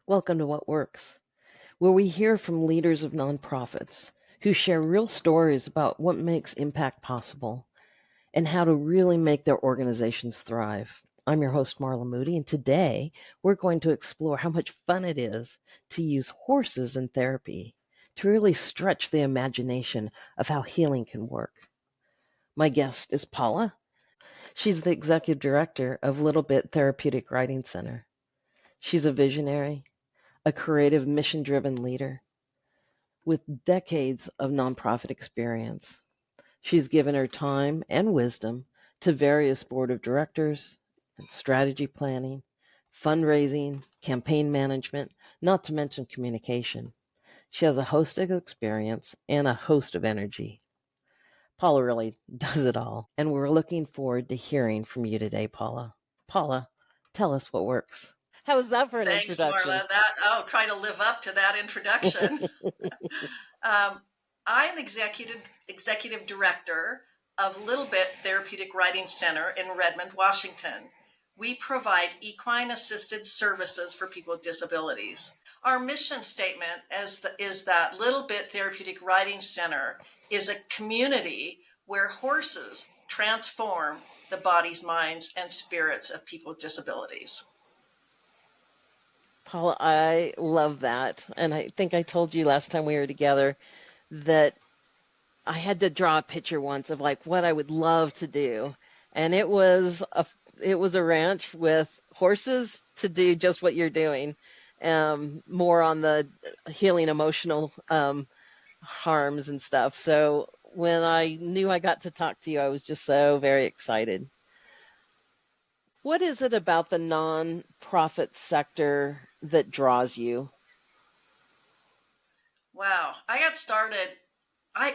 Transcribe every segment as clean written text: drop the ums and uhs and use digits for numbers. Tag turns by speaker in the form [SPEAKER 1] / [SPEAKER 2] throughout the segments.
[SPEAKER 1] Welcome to What Works, where we hear from leaders of nonprofits who share real stories about what makes impact possible and how to really make their organizations thrive. I'm your host, Marla Moody, and today we're going to explore how much fun it is to use horses in therapy to really stretch the imagination of how healing can work. My guest is Paula. She's the executive director of Little Bit Therapeutic Writing Center. She's a visionary, a creative, mission-driven leader with decades of nonprofit experience. She's given her time and wisdom to various board of directors and strategy planning, fundraising, campaign management, not to mention communication. She has a host of experience and a host of energy. Paula really does it all, and we're looking forward to hearing from you today, Paula. Paula, tell us what works. How was that for an
[SPEAKER 2] Thanks,
[SPEAKER 1] introduction?
[SPEAKER 2] Marla. Try to live up to that introduction. I'm executive director of Little Bit Therapeutic Writing Center in Redmond, Washington. We provide equine assisted services for people with disabilities. Our mission statement is that Little Bit Therapeutic Writing Center is a community where horses transform the bodies, minds, and spirits of people with disabilities.
[SPEAKER 1] Paula, I love that. And I think I told you last time we were together that I had to draw a picture once of like what I would love to do. And it was a ranch with horses to do just what you're doing. More on the healing emotional harms and stuff. So when I knew I got to talk to you, I was just so very excited. What is it about the nonprofit sector that draws you?
[SPEAKER 2] Wow, I got started.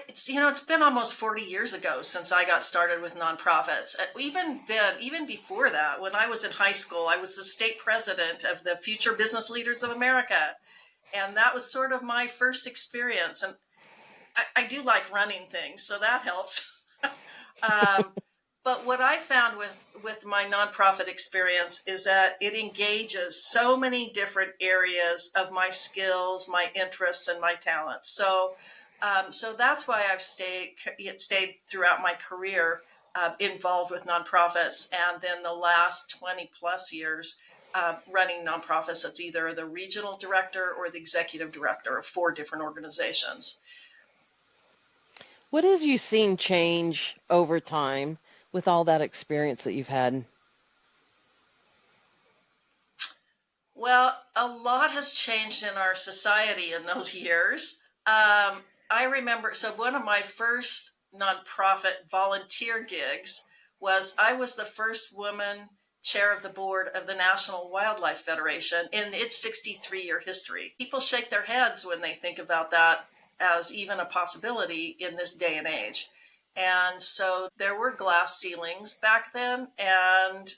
[SPEAKER 2] It's been almost 40 years ago since I got started with nonprofits. Even then, even before that, when I was in high school, I was the state president of the Future Business Leaders of America, and that was sort of my first experience. And I do like running things, so that helps. um, but what I found with my nonprofit experience is that it engages so many different areas of my skills, my interests, and my talents. So that's why I've stayed throughout my career involved with nonprofits, and then the last 20 plus years running nonprofits. That's either the regional director or the executive director of 4 different organizations.
[SPEAKER 1] What have you seen change over time with all that experience that you've had?
[SPEAKER 2] Well, a lot has changed in our society in those years. I remember, so one of my first nonprofit volunteer gigs was I was the first woman chair of the board of the National Wildlife Federation in its 63-year history. People shake their heads when they think about that as even a possibility in this day and age. And so there were glass ceilings back then, and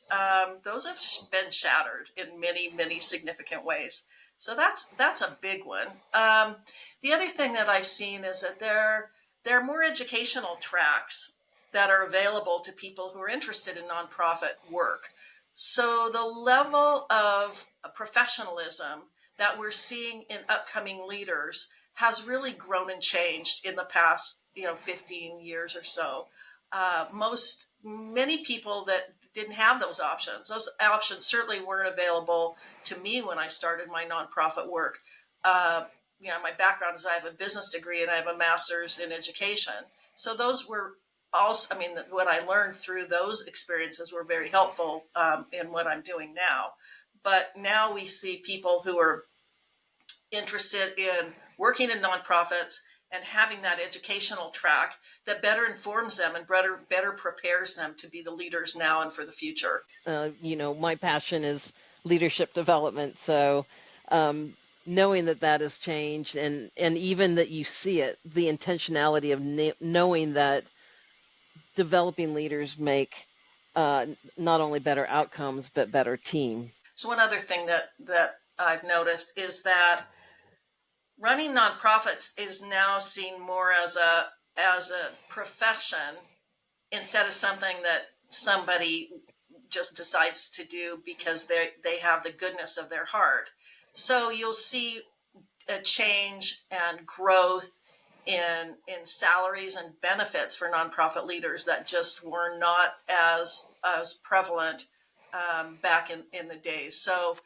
[SPEAKER 2] those have been shattered in many, many significant ways. So that's a big one. The other thing that I've seen is that there are more educational tracks that are available to people who are interested in nonprofit work. So the level of professionalism that we're seeing in upcoming leaders has really grown and changed in the past 15 years or so. Many people that didn't have those options certainly weren't available to me when I started my nonprofit work. My background is I have a business degree and I have a master's in education. So those were also, what I learned through those experiences were very helpful in what I'm doing now. But now we see people who are interested in working in nonprofits and having that educational track that better informs them and better prepares them to be the leaders now and for the future.
[SPEAKER 1] My passion is leadership development. So, knowing that that has changed and even that you see it, the intentionality of knowing that developing leaders make not only better outcomes, but better team.
[SPEAKER 2] So one other thing that I've noticed is that running nonprofits is now seen more as a profession instead of something that somebody just decides to do because they have the goodness of their heart. So you'll see a change and growth in salaries and benefits for nonprofit leaders that just were not as prevalent back in the days. So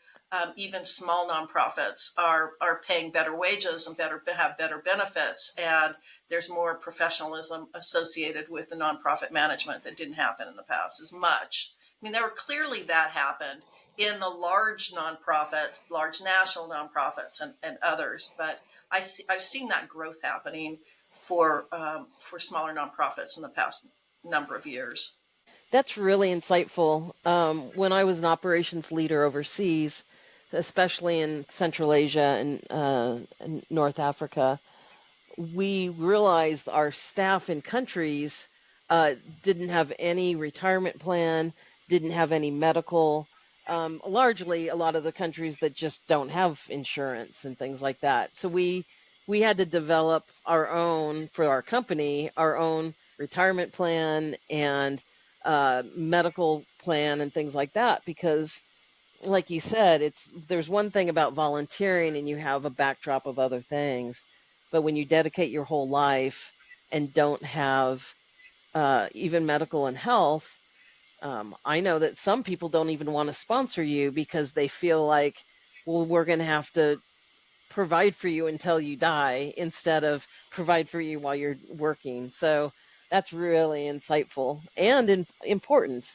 [SPEAKER 2] even small nonprofits are paying better wages and have better benefits, and there's more professionalism associated with the nonprofit management that didn't happen in the past as much. I mean, there were clearly that happened in the large nonprofits, large national nonprofits, and others, but I've seen that growth happening for smaller nonprofits in the past number of years.
[SPEAKER 1] That's really insightful. When I was an operations leader overseas, especially in Central Asia and North Africa, we realized our staff in countries uh, didn't have any retirement plan, didn't have any medical. Largely, a lot of the countries that just don't have insurance and things like that. So we had to develop our own for our company, our own retirement plan and medical plan and things like that because like you said, it's there's one thing about volunteering and you have a backdrop of other things, but when you dedicate your whole life and don't have even medical and health, I know that some people don't even want to sponsor you because they feel like, well, we're going to have to provide for you until you die instead of provide for you while you're working. So that's really insightful and important.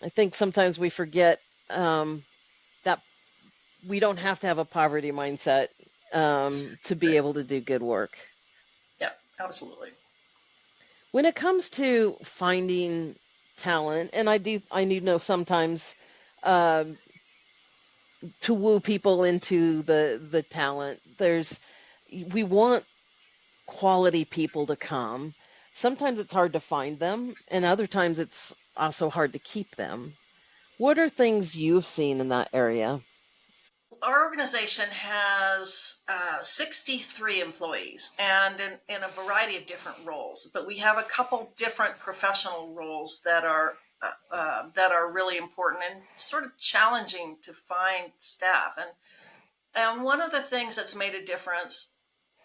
[SPEAKER 1] I think sometimes we forget that we don't have to have a poverty mindset to be
[SPEAKER 2] Right.
[SPEAKER 1] able to do good work.
[SPEAKER 2] Yeah, absolutely.
[SPEAKER 1] When it comes to finding talent, and I do know sometimes um, to woo people into the talent. We want quality people to come. Sometimes it's hard to find them, and other times it's also hard to keep them. What are things you've seen in that area?
[SPEAKER 2] Our organization has 63 employees and in a variety of different roles, but we have a couple different professional roles that are really important and sort of challenging to find staff. And one of the things that's made a difference,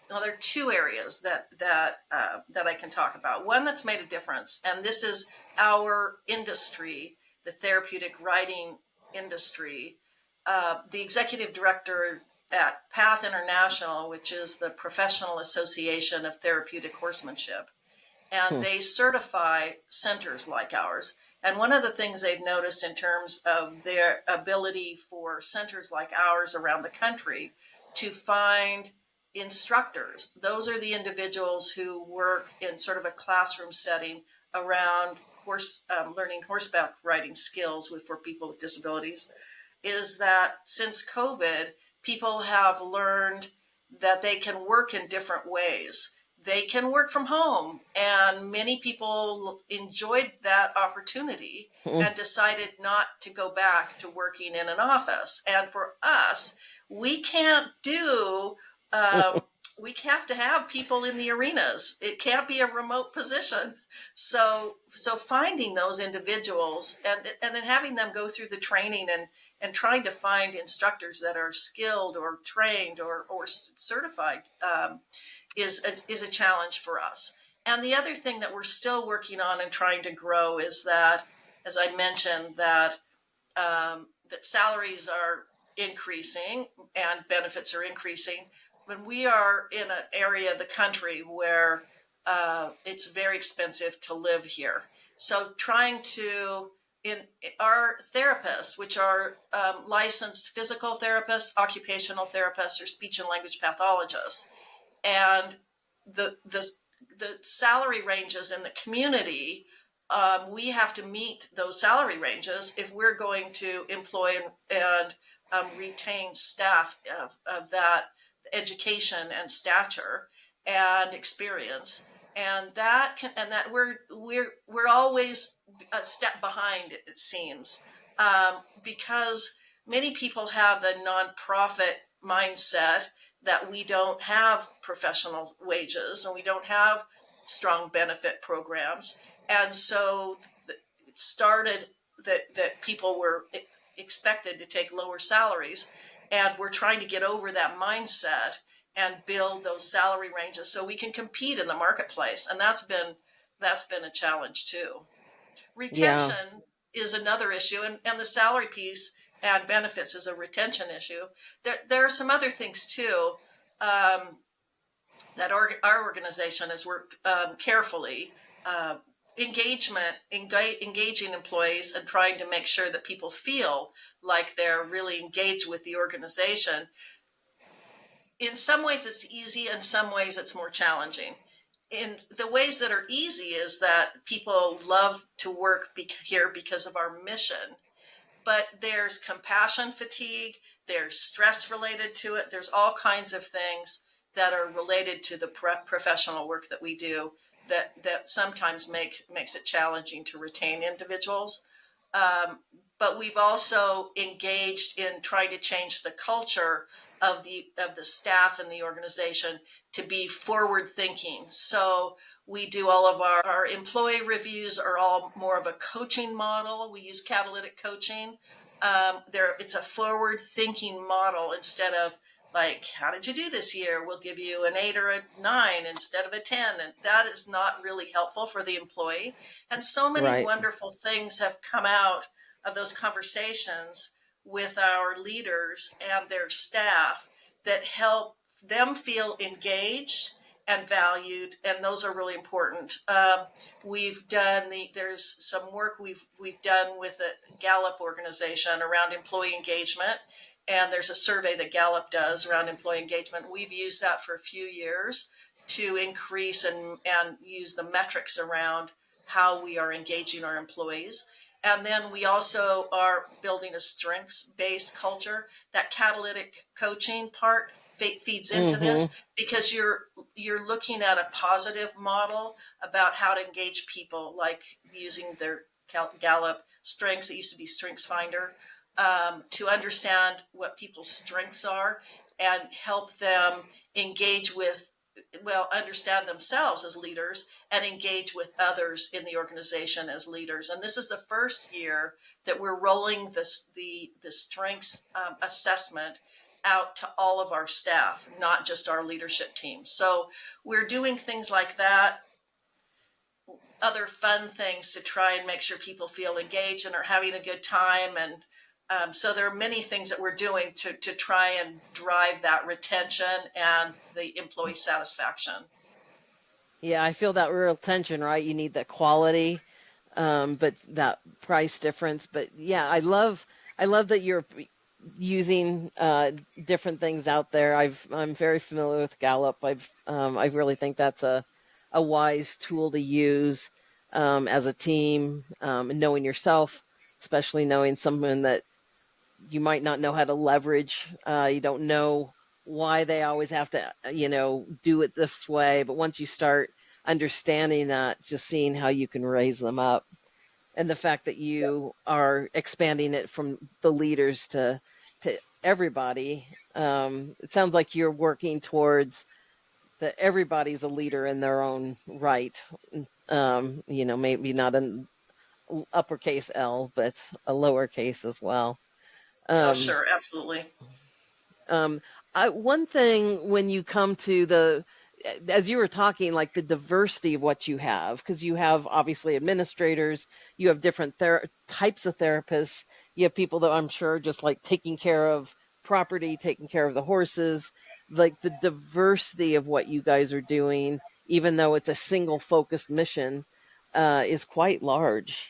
[SPEAKER 2] well, there are two areas that I can talk about. One that's made a difference, and this is our industry, the therapeutic riding industry. The executive director at PATH International, which is the Professional Association of Therapeutic Horsemanship, and
[SPEAKER 1] Hmm.
[SPEAKER 2] they certify centers like ours. And one of the things they've noticed in terms of their ability for centers like ours around the country to find instructors, those are the individuals who work in sort of a classroom setting around learning horseback riding skills for people with disabilities, is that since COVID, people have learned that they can work in different ways. They can work from home, and many people enjoyed that opportunity
[SPEAKER 1] Hmm.
[SPEAKER 2] and decided not to go back to working in an office. And for us, we can't do we have to have people in the arenas. It can't be a remote position. So finding those individuals and then having them go through the training and trying to find instructors that are skilled or trained or certified is a challenge for us. And the other thing that we're still working on and trying to grow is that, as I mentioned, that salaries are increasing and benefits are increasing. When we are in an area of the country where it's very expensive to live here, so trying to in our therapists, which are licensed physical therapists, occupational therapists, or speech and language pathologists, and the the salary ranges in the community, we have to meet those salary ranges if we're going to employ and retain staff of that education and stature and experience. And that we're always a step behind, it seems, because many people have the nonprofit mindset that we don't have professional wages and we don't have strong benefit programs. And so it started that people were expected to take lower salaries. And we're trying to get over that mindset and build those salary ranges so we can compete in the marketplace. And that's been a challenge too.
[SPEAKER 1] Yeah.
[SPEAKER 2] Retention is another issue, and the salary piece and benefits is a retention issue. There are some other things too, that our organization has worked carefully. Uh, engaging employees and trying to make sure that people feel like they're really engaged with the organization. In some ways it's easy, in some ways it's more challenging. In the ways that are easy is that people love to work here because of our mission, but there's compassion fatigue, there's stress related to it, there's all kinds of things that are related to the professional work that we do that sometimes makes it challenging to retain individuals. um, but we've also engaged in trying to change the culture of the staff and the organization to be forward thinking. So we do all of our employee reviews are all more of a coaching model. We use catalytic coaching. It's a forward thinking model instead of like, how did you do this year? We'll give you an 8 or a 9 instead of a 10. And that is not really helpful for the employee. And so many
[SPEAKER 1] Right.
[SPEAKER 2] wonderful things have come out of those conversations with our leaders and their staff that help them feel engaged and valued, and those are really important. There's some work we've done with the Gallup organization around employee engagement, and there's a survey that Gallup does around employee engagement. We've used that for a few years to increase and use the metrics around how we are engaging our employees. And then we also are building a strengths-based culture. That catalytic coaching part feeds into
[SPEAKER 1] Mm-hmm.
[SPEAKER 2] this because you're looking at a positive model about how to engage people, like using their Gallup strengths. It used to be Strengths Finder, to understand what people's strengths are and help them engage with, well, understand themselves as leaders and engage with others in the organization as leaders. And this is the first year that we're rolling the strengths assessment out to all of our staff, not just our leadership team. So we're doing things like that, other fun things to try and make sure people feel engaged and are having a good time. And so there are many things that we're doing to try and drive that retention and the employee satisfaction.
[SPEAKER 1] Yeah, I feel that real tension, right? You need that quality, but that price difference. But yeah, I love that you're using different things out there. I'm very familiar with Gallup. I really think that's a wise tool to use as a team, and knowing yourself, especially knowing someone that you might not know how to leverage. You don't know why they always have to, do it this way. But once you start understanding that, just seeing how you can raise them up, and the fact that you are expanding it from the leaders to everybody. It sounds like you're working towards that everybody's a leader in their own right. Maybe not an uppercase L, but a lowercase as well.
[SPEAKER 2] Oh,
[SPEAKER 1] Um,
[SPEAKER 2] sure, absolutely.
[SPEAKER 1] Um, one thing when you come to as you were talking, like the diversity of what you have, because you have obviously administrators, you have different types of therapists, you have people that I'm sure just like taking care of property, taking care of the horses, like the diversity of what you guys are doing, even though it's a single focused mission, is quite large.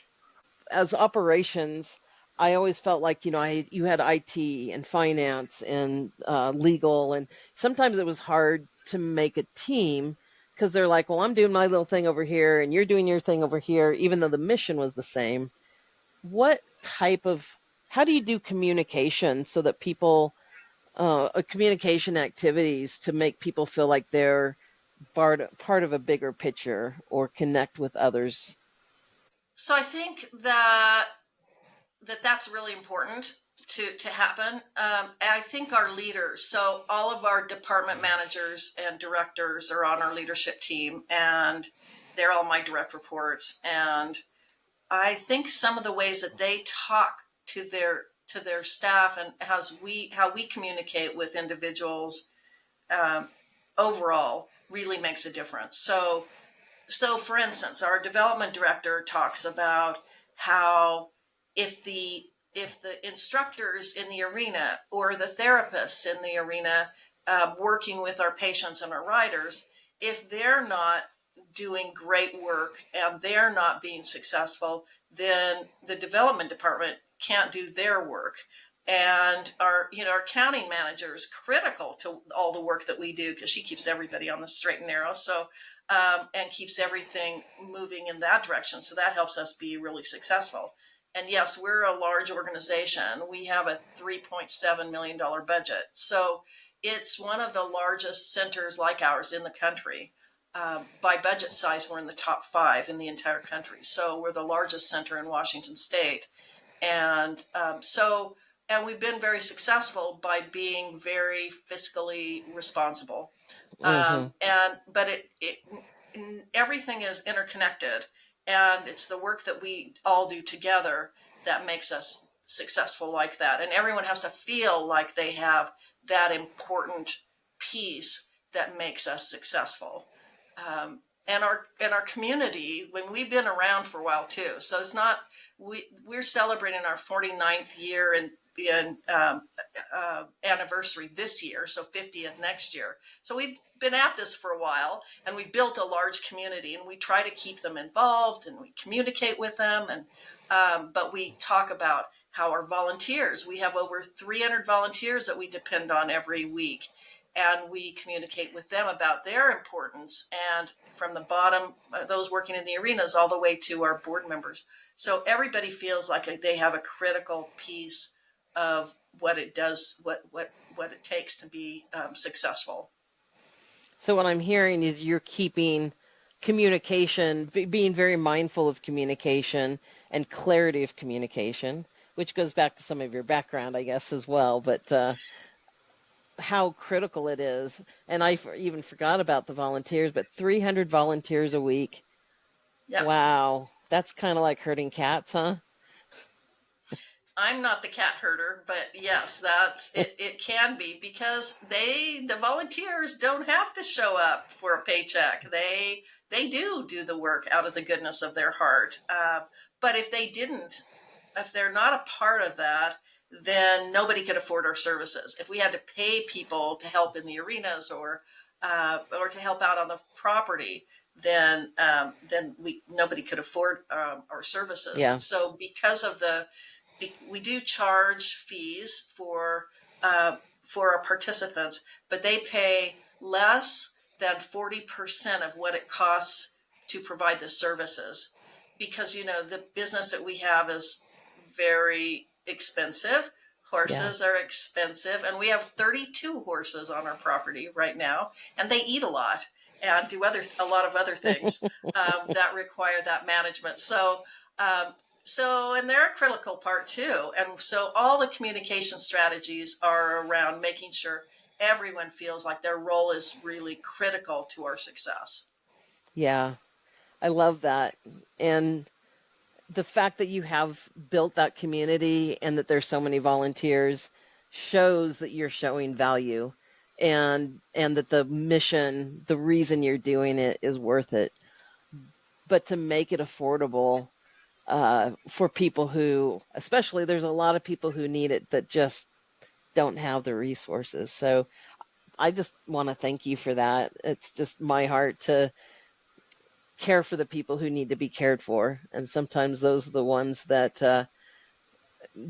[SPEAKER 1] As operations, I always felt like you had IT and finance and legal, and sometimes it was hard to make a team because they're like, well, I'm doing my little thing over here, and you're doing your thing over here, even though the mission was the same. What type of How do you do communication so that people communication activities to make people feel like they're part of a bigger picture or connect with others?
[SPEAKER 2] So I think that's really important to happen. And I think our leaders, so all of our department managers and directors are on our leadership team, and they're all my direct reports. And I think some of the ways that they talk to to their staff and how we communicate with individuals overall really makes a difference. So for instance, our development director talks about how if the instructors in the arena or the therapists in the arena working with our patients and our riders, if they're not doing great work and they're not being successful, then the development department can't do their work. And our accounting manager is critical to all the work that we do because she keeps everybody on the straight and narrow. So and keeps everything moving in that direction. So that helps us be really successful. And yes, we're a large organization. We have a $3.7 million budget. So it's one of the largest centers like ours in the country. By budget size, we're in the top 5 in the entire country. So we're the largest center in Washington State. And and we've been very successful by being very fiscally responsible.
[SPEAKER 1] Mm-hmm.
[SPEAKER 2] But everything is interconnected, and it's the work that we all do together that makes us successful like that. And everyone has to feel like they have that important piece that makes us successful. And our community, when we've been around for a while too, so it's not we're celebrating our 49th year and anniversary this year, so 50th next year. So we've been at this for a while, and we built a large community, and we try to keep them involved, and we communicate with them, and but we talk about how our volunteers, we have over 300 volunteers that we depend on every week, and we communicate with them about their importance, and from the bottom, those working in the arenas, all the way to our board members. So everybody feels like they have a critical piece of what it does, what it takes to be successful.
[SPEAKER 1] So what I'm hearing is you're keeping communication, being very mindful of communication and clarity of communication, which goes back to some of your background, I guess, as well. But how critical it is. And I even forgot about the volunteers, but 300 volunteers a week.
[SPEAKER 2] Yeah.
[SPEAKER 1] Wow. That's kind of like herding cats, huh?
[SPEAKER 2] I'm not the cat herder, but yes, that's it. It can be because the volunteers don't have to show up for a paycheck. They do the work out of the goodness of their heart. But if they didn't, if they're not a part of that, then nobody could afford our services. If we had to pay people to help in the arenas or to help out on the property, then nobody could afford our services.
[SPEAKER 1] Yeah.
[SPEAKER 2] So because of we do charge fees for our participants, but they pay less than 40% of what it costs to provide the services, because the business that we have is very expensive.
[SPEAKER 1] Yeah.
[SPEAKER 2] Horses are expensive, and we have 32 horses on our property right now, and they eat a lot and do a lot of other things that require that management. Um, and they're a critical part too. And so all the communication strategies are around making sure everyone feels like their role is really critical to our success.
[SPEAKER 1] Yeah. I love that. And the fact that you have built that community and that there's so many volunteers shows that you're showing value, and that the mission, the reason you're doing it is worth it. But to make it affordable for people who, especially, there's a lot of people who need it that just don't have the resources. So I just want to thank you for that. It's just my heart to care for the people who need to be cared for, and sometimes those are the ones that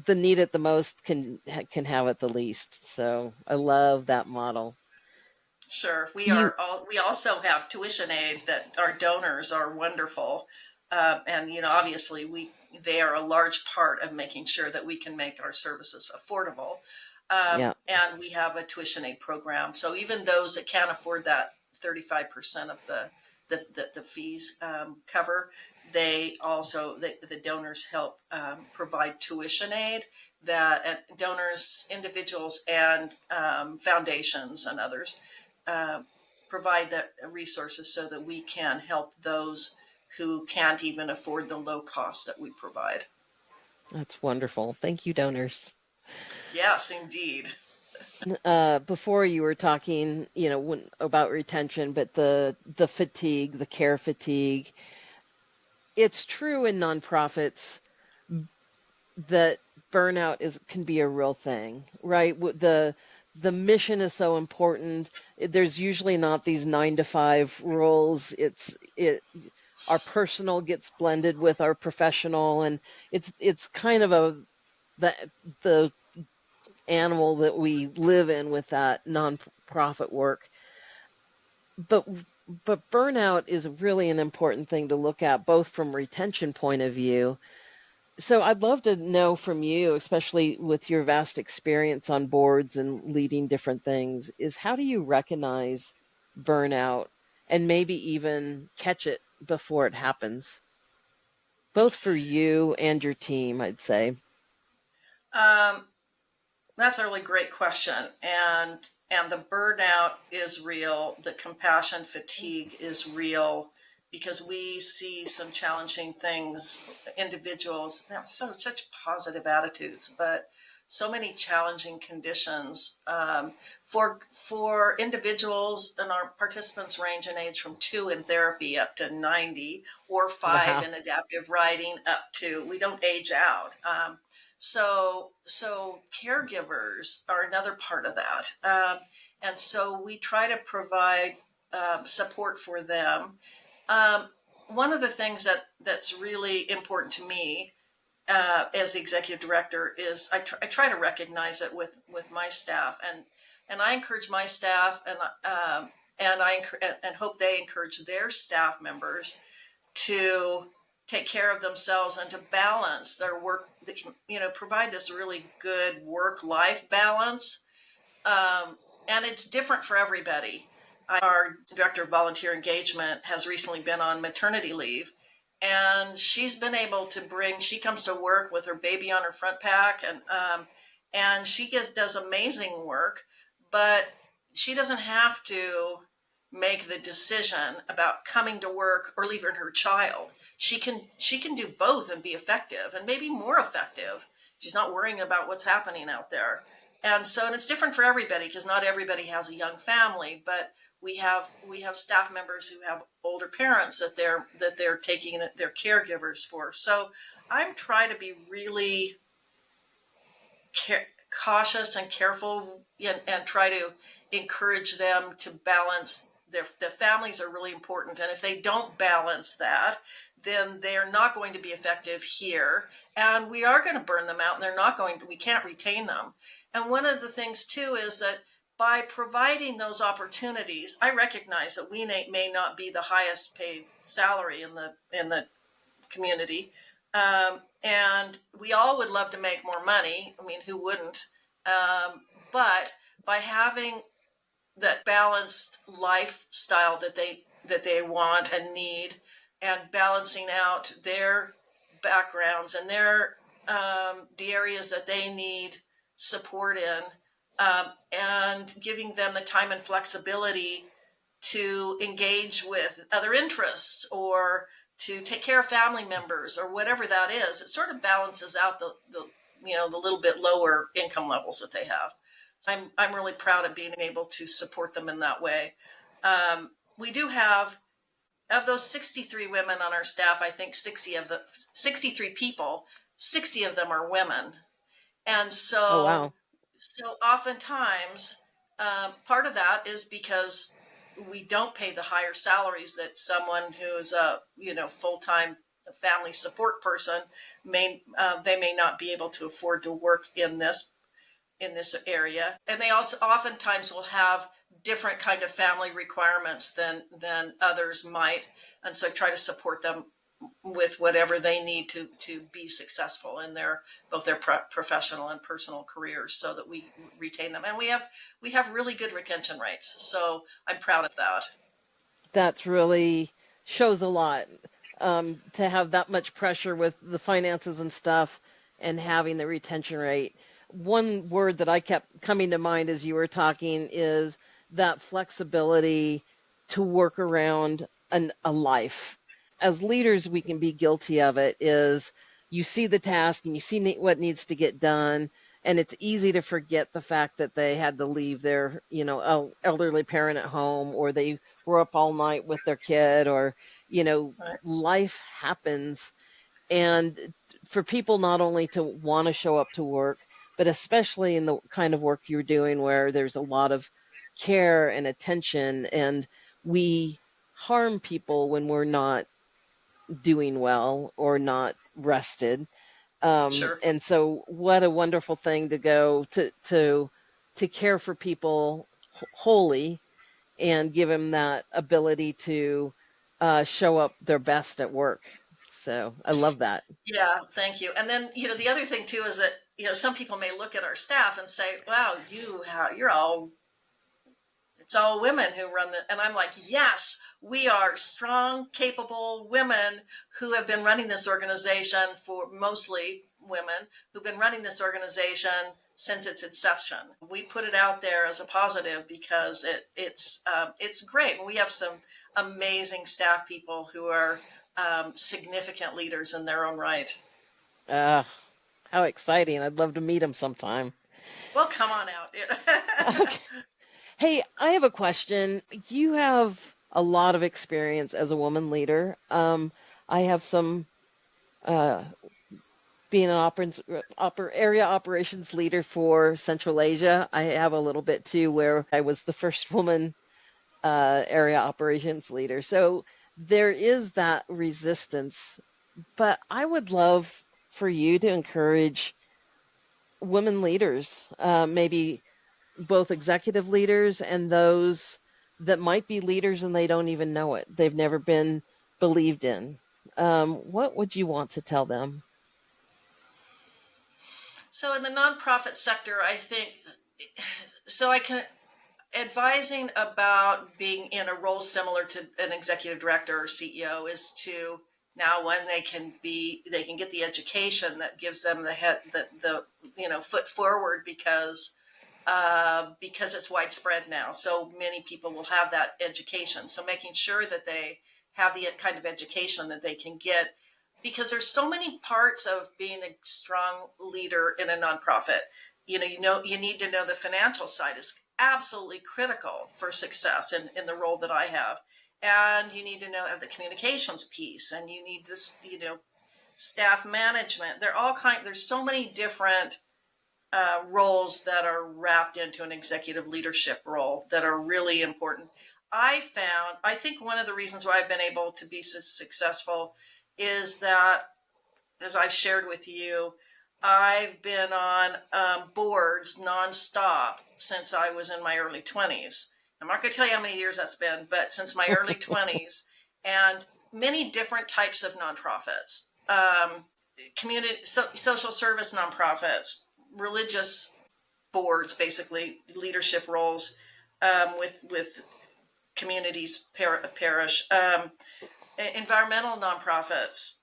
[SPEAKER 1] the need it the most can have it the least. So I love that model.
[SPEAKER 2] Sure.
[SPEAKER 1] You
[SPEAKER 2] We also have tuition aid that our donors are wonderful. And obviously they are a large part of making sure that we can make our services affordable.
[SPEAKER 1] Yeah.
[SPEAKER 2] And we have a tuition aid program. So even those that can't afford that 35% of the fees cover, the donors help provide tuition aid that donors, individuals, and foundations and others uh, provide the resources so that we can help those who can't even afford the low cost that we provide.
[SPEAKER 1] That's wonderful. Thank you, donors.
[SPEAKER 2] Yes, indeed.
[SPEAKER 1] Before you were talking, about retention, but the fatigue, the care fatigue, it's true in nonprofits that burnout is can be a real thing, right? The mission is so important. There's usually not these 9 to 5 rules. It our personal gets blended with our professional, and it's kind of the the animal that we live in with that nonprofit work. But but burnout is really an important thing to look at, both from retention point of view. So I'd love to know from you, especially with your vast experience on boards and leading different things, is how do you recognize burnout and maybe even catch it before it happens, both for you and your team, I'd say.
[SPEAKER 2] Um, That's a really great question, and the burnout is real. The compassion fatigue is real because we see some challenging things. Individuals have such positive attitudes, but so many challenging conditions for for individuals. And our participants range in age from 2 in therapy up to 90, or 5
[SPEAKER 1] Wow.
[SPEAKER 2] in adaptive riding up to, we don't age out. So caregivers are another part of that, and so we try to provide support for them. Um, One of the things that's really important to me as the executive director is I try to recognize it with my staff, and I encourage my staff, and and hope they encourage their staff members to take care of themselves and to balance their work, provide this really good work life balance. And it's different for everybody. Our director of volunteer engagement has recently been on maternity leave, and she's been able to she comes to work with her baby on her front pack, and does amazing work, but she doesn't have to make the decision about coming to work or leaving her child. She can do both and be effective, and maybe more effective. She's not worrying about what's happening out there. And it's different for everybody because not everybody has a young family, but we have staff members who have older parents that they're taking their caregivers for. So I'm trying to be really cautious and careful, and try to encourage them to balance their families are really important, and if they don't balance that, then they're not going to be effective here, and we are going to burn them out, and we can't retain them. And one of the things too is that by providing those opportunities, I recognize that we may not be the highest paid salary in the community. And we all would love to make more money. I mean, who wouldn't? But by having that balanced lifestyle that they want and need, and balancing out their backgrounds and the areas that they need support in, and giving them the time and flexibility to engage with other interests, or to take care of family members, or whatever that is, it sort of balances out the little bit lower income levels that they have. So I'm really proud of being able to support them in that way. We do have, of those 63 women on our staff, I think 63 people, 60 of them are women. And
[SPEAKER 1] Oh,
[SPEAKER 2] so,
[SPEAKER 1] wow.
[SPEAKER 2] so oftentimes, part of that is because we don't pay the higher salaries that someone who's a full time family support person they may not be able to afford to work in this area, and they also oftentimes will have different kind of family requirements than others might, and so I try to support them with whatever they need to be successful in both their professional and personal careers, so that we retain them, and we have really good retention rates. So I'm proud of that.
[SPEAKER 1] That's really shows a lot, to have that much pressure with the finances and stuff and having the retention rate. One word that I kept coming to mind as you were talking is that flexibility to work around a life. As leaders, we can be guilty of it, is you see the task and you see what needs to get done, And it's easy to forget the fact that they had to leave their, elderly parent at home, or they were up all night with their kid, or,
[SPEAKER 2] Right.
[SPEAKER 1] life happens. And for people not only to want to show up to work, but especially in the kind of work you're doing where there's a lot of care and attention, and we harm people when we're not doing well or not rested.
[SPEAKER 2] Sure.
[SPEAKER 1] And so what a wonderful thing to go to care for people wholly, and give them that ability to show up their best at work. So I love that.
[SPEAKER 2] Yeah, thank you. And then, the other thing too is that, some people may look at our staff and say, wow, you're all, it's all women who run the, and I'm like, yes, we are strong, capable women who have been running this organization, for mostly women who've been running this organization since its inception. We put it out there as a positive because it's great. And we have some amazing staff people who are significant leaders in their own right.
[SPEAKER 1] Uh, how exciting. I'd love to meet them sometime.
[SPEAKER 2] Well, come on out.
[SPEAKER 1] Okay. Hey, I have a question. You have a lot of experience as a woman leader. I have some uh, being an area operations leader for Central Asia. I have a little bit too, where I was the first woman area operations leader. So there is that resistance, but I would love for you to encourage women leaders, maybe both executive leaders and those that might be leaders and they don't even know it. They've never been believed in. What would you want to tell them?
[SPEAKER 2] So in the nonprofit sector, I think, so I can, advising about being in a role similar to an executive director or CEO is to, now when they can get the education that gives them the foot forward, because it's widespread now. So many people will have that education. So making sure that they have the kind of education that they can get, because there's so many parts of being a strong leader in a nonprofit. You need to know the financial side is absolutely critical for success in the role that I have. And you need to know the communications piece, and you need this, staff management. There's so many different roles that are wrapped into an executive leadership role that are really important. I think one of the reasons why I've been able to be so successful is that, as I've shared with you, I've been on boards nonstop since I was in my early 20s. I'm not going to tell you how many years that's been, but since my early 20s, and many different types of nonprofits, social service nonprofits, religious boards, basically leadership roles with communities, parish, environmental nonprofits,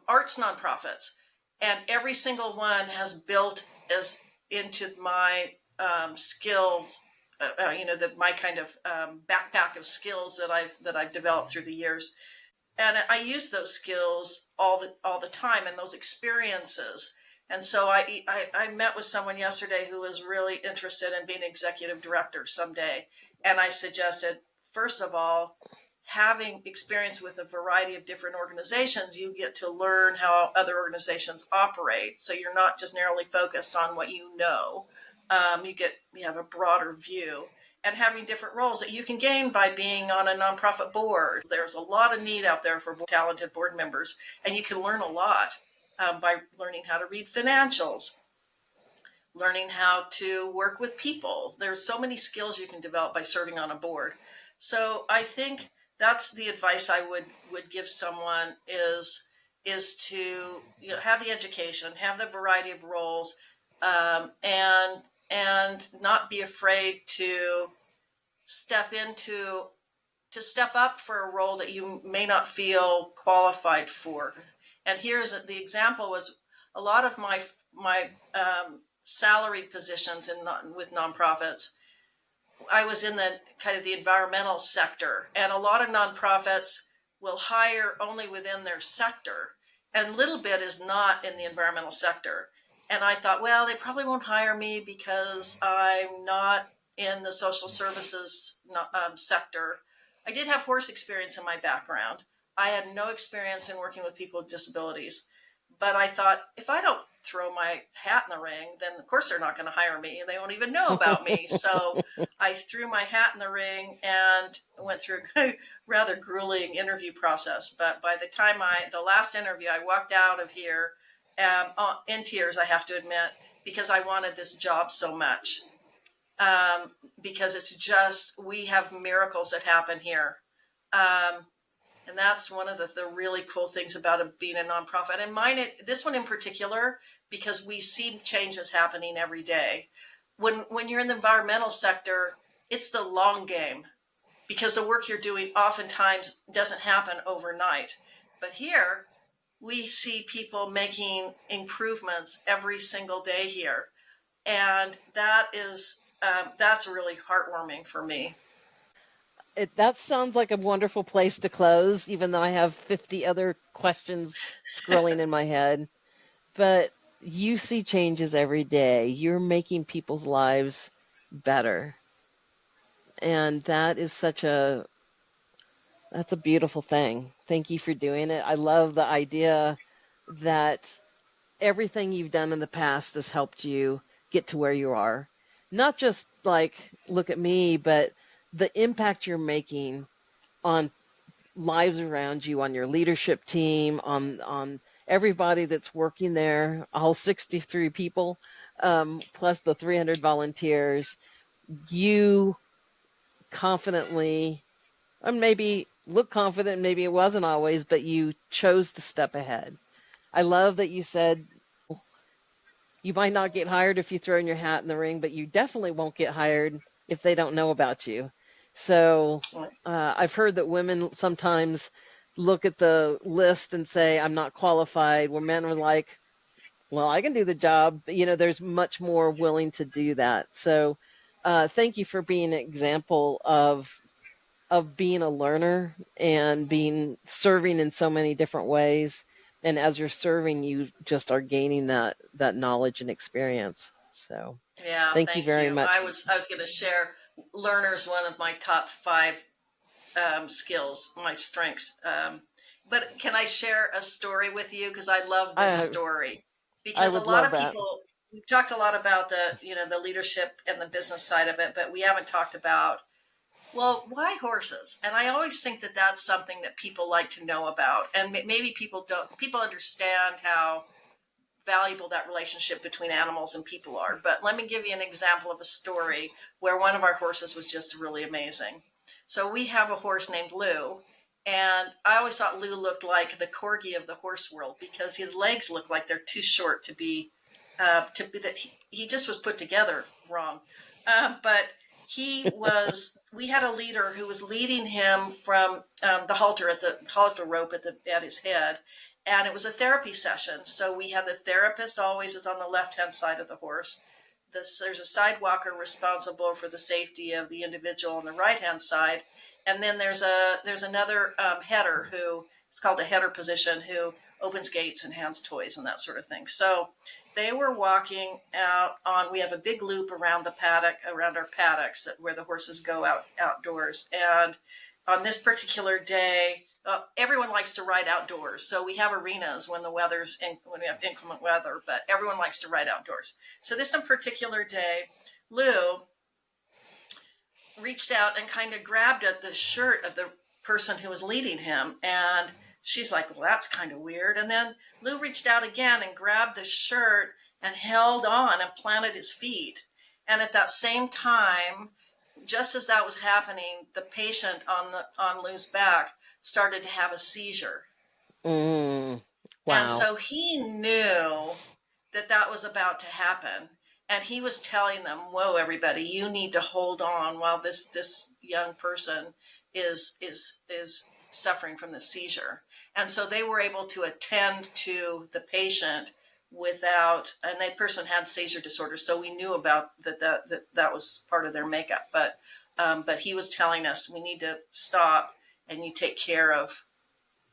[SPEAKER 2] arts nonprofits, and every single one has built as into my skills. My kind of backpack of skills that I've developed through the years, and I use those skills all the time, and those experiences. And so I met with someone yesterday who was really interested in being executive director someday, and I suggested, first of all, having experience with a variety of different organizations, you get to learn how other organizations operate. So you're not just narrowly focused on what you know. You have a broader view, and having different roles that you can gain by being on a nonprofit board. There's a lot of need out there for talented board members, and you can learn a lot by learning how to read financials, learning how to work with people. There's so many skills you can develop by serving on a board. So I think that's the advice I would give someone is to have the education, have the variety of roles, and not be afraid to step into to step up for a role that you may not feel qualified for. And here's the example was a lot of my salaried positions with nonprofits. I was in the kind of the environmental sector, and a lot of nonprofits will hire only within their sector, and little bit is not in the environmental sector. And I thought, well, they probably won't hire me because I'm not in the social services sector. I did have horse experience in my background. I had no experience in working with people with disabilities. But I thought, if I don't throw my hat in the ring, then of course they're not going to hire me. They won't even know about me. So I threw my hat in the ring and went through a rather grueling interview process. But by the time the last interview, I walked out of here in tears, I have to admit, because I wanted this job so much. Because it's just, we have miracles that happen here. Um, and that's one of the really cool things about being a nonprofit. And this one in particular, because we see changes happening every day. When you're in the environmental sector, it's the long game, because the work you're doing oftentimes doesn't happen overnight. But here, we see people making improvements every single day here, and that's really heartwarming for me.
[SPEAKER 1] That sounds like a wonderful place to close, even though I have 50 other questions scrolling in my head. But you see changes every day. You're making people's lives better. And that's a beautiful thing. Thank you for doing it. I love the idea that everything you've done in the past has helped you get to where you are. Not just like, look at me, but the impact you're making on lives around you, on your leadership team, on everybody that's working there, all 63 people, plus the 300 volunteers. You confidently, and maybe look confident, maybe it wasn't always, but you chose to step ahead. I love that you said you might not get hired if you throw in your hat in the ring, but you definitely won't get hired if they don't know about you. So I've heard that women sometimes look at the list and say, I'm not qualified, where men are like, well, I can do the job. But, there's much more willing to do that. So thank you for being an example of being a learner and being serving in so many different ways. And as you're serving, you just are gaining that knowledge and experience. So
[SPEAKER 2] Yeah,
[SPEAKER 1] thank you
[SPEAKER 2] thank
[SPEAKER 1] very
[SPEAKER 2] you.
[SPEAKER 1] much.
[SPEAKER 2] I was going to share learner's one of my top five skills, my strengths. But can I share a story with you? Because I love this
[SPEAKER 1] I
[SPEAKER 2] story.
[SPEAKER 1] I
[SPEAKER 2] Because a
[SPEAKER 1] would
[SPEAKER 2] lot
[SPEAKER 1] love
[SPEAKER 2] of
[SPEAKER 1] that.
[SPEAKER 2] people, we've talked a lot about the leadership and the business side of it, but we haven't talked about, well, why horses? And I always think that that's something that people like to know about. And maybe people understand how valuable that relationship between animals and people are. But let me give you an example of a story where one of our horses was just really amazing. So we have a horse named Lou, and I always thought Lou looked like the corgi of the horse world because his legs look like they're too short to be that he just was put together wrong. But we had a leader who was leading him from the halter rope at his head, and it was a therapy session. So we had the therapist always is on the left hand side of the horse. There's a sidewalker responsible for the safety of the individual on the right hand side, and then there's another header who it's called a header position who opens gates and hands toys and that sort of thing. So they were walking out on. We have a big loop around the paddock, around our paddocks, where the horses go outdoors. And on this particular day, everyone likes to ride outdoors. So we have arenas when when we have inclement weather, but everyone likes to ride outdoors. So this particular day, Lou reached out and kind of grabbed at the shirt of the person who was leading him, and she's like, well, that's kind of weird. And then Lou reached out again and grabbed the shirt and held on and planted his feet. And at that same time, just as that was happening, the patient on Lou's back started to have a seizure.
[SPEAKER 1] Mm,
[SPEAKER 2] And
[SPEAKER 1] wow.
[SPEAKER 2] so he knew that that was about to happen. And he was telling them, whoa, everybody, you need to hold on while this young person is suffering from the seizure. And so they were able to attend to the patient without, and that person had seizure disorder. So we knew about that was part of their makeup. But he was telling us, we need to stop and you take care of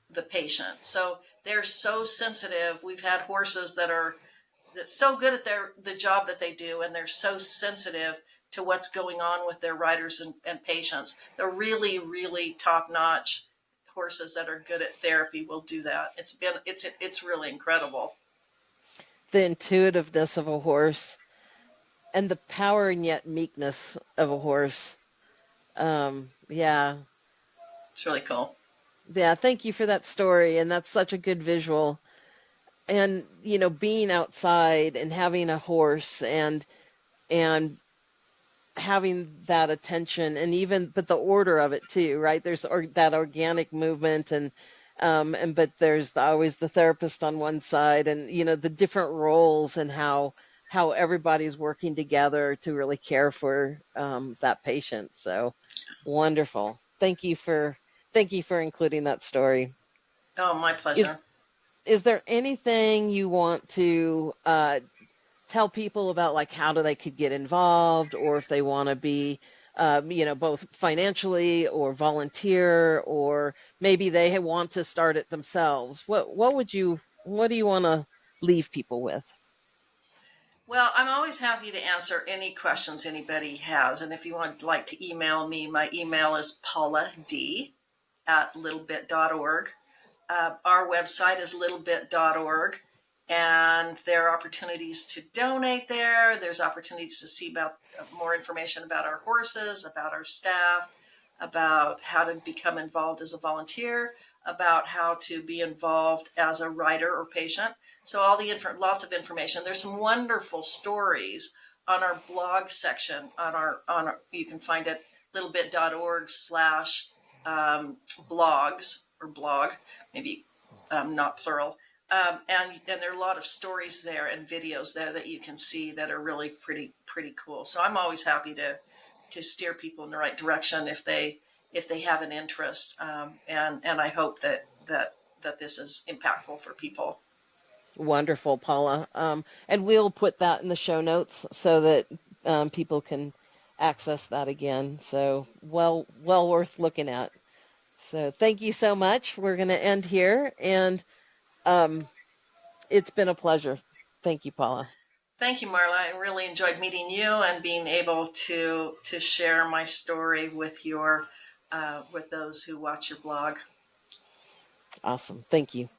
[SPEAKER 2] the patient. So they're so sensitive. We've had horses that are that's so good at the job that they do, and they're so sensitive to what's going on with their riders and patients. They're really, really top notch horses that are good at therapy will do that. It's really incredible.
[SPEAKER 1] The intuitiveness of a horse and the power and yet meekness of a horse. Yeah.
[SPEAKER 2] It's really cool.
[SPEAKER 1] Yeah. Thank you for that story. And that's such a good visual. And, being outside and having a horse and having that attention and even but the order of it too, right? There's that organic movement and but there's always the therapist on one side and the different roles and how everybody's working together to really care for that patient. So wonderful. Thank you for including that story.
[SPEAKER 2] Oh, my
[SPEAKER 1] is
[SPEAKER 2] pleasure.
[SPEAKER 1] is there anything you want to tell people about, like, how do they could get involved, or if they want to be both financially or volunteer, or maybe they want to start it themselves? What do you want to leave people with?
[SPEAKER 2] Well, I'm always happy to answer any questions anybody has. And if you would like to email me, my email is paulad@littlebit.org. Our website is littlebit.org, and there are opportunities to donate there. There's opportunities to see about more information about our horses, about our staff, about how to become involved as a volunteer, about how to be involved as a rider or patient. So lots of information. There's some wonderful stories on our blog section you can find it littlebit.org/blogs or blog, maybe not plural. And there are a lot of stories there and videos there that you can see that are really pretty cool. So I'm always happy to steer people in the right direction if they have an interest. And I hope that this is impactful for people.
[SPEAKER 1] Wonderful, Paula. And we'll put that in the show notes so that people can access that again. So well worth looking at. So thank you so much. We're going to end here, and um, it's been a pleasure. Thank you, Paula.
[SPEAKER 2] Thank you, Marla. I really enjoyed meeting you and being able to share my story with those who watch your blog.
[SPEAKER 1] Awesome. Thank you.